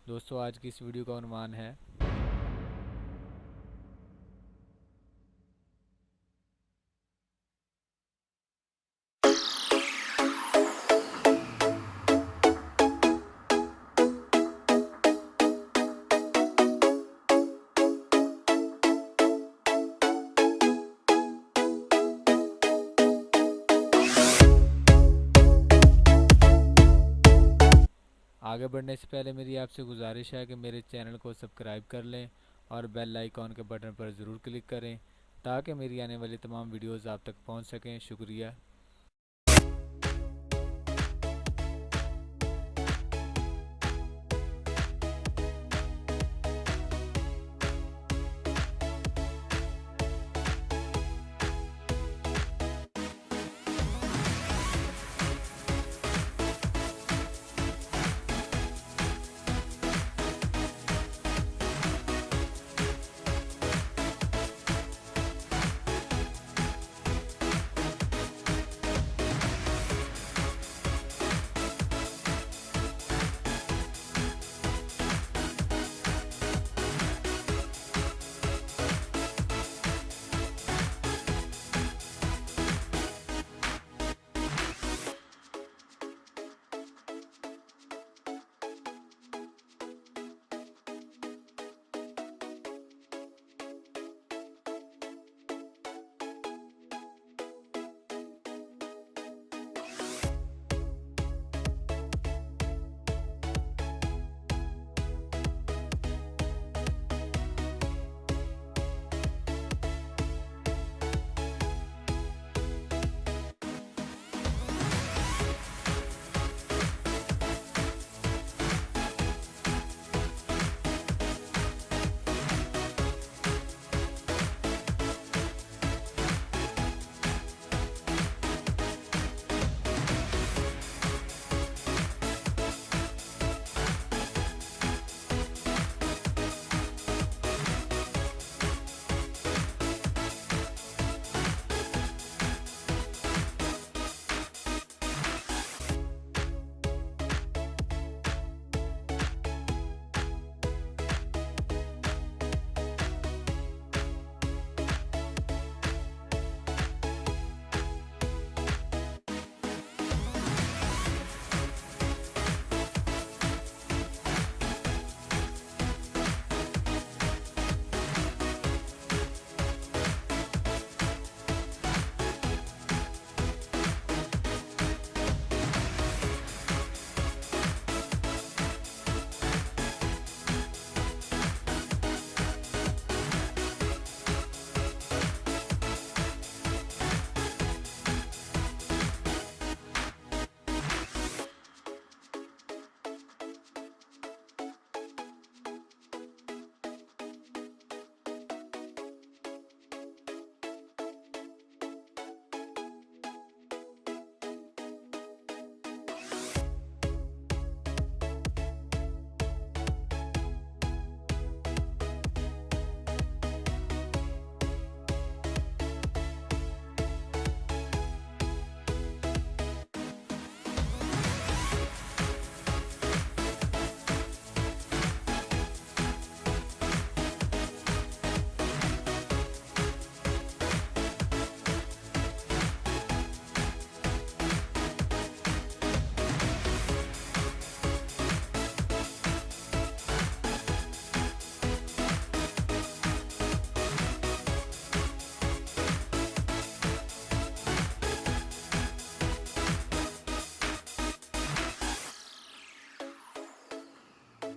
दोस्तों आज की इस वीडियो का उन्वान है आगे बढ़ने से पहले मेरी आपसे गुजारिश है कि मेरे चैनल को सब्सक्राइब कर लें और बेल आइकॉन के बटन पर ज़रूर क्लिक करें ताकि मेरी आने वाली तमाम वीडियोस आप तक पहुंच सकें। शुक्रिया।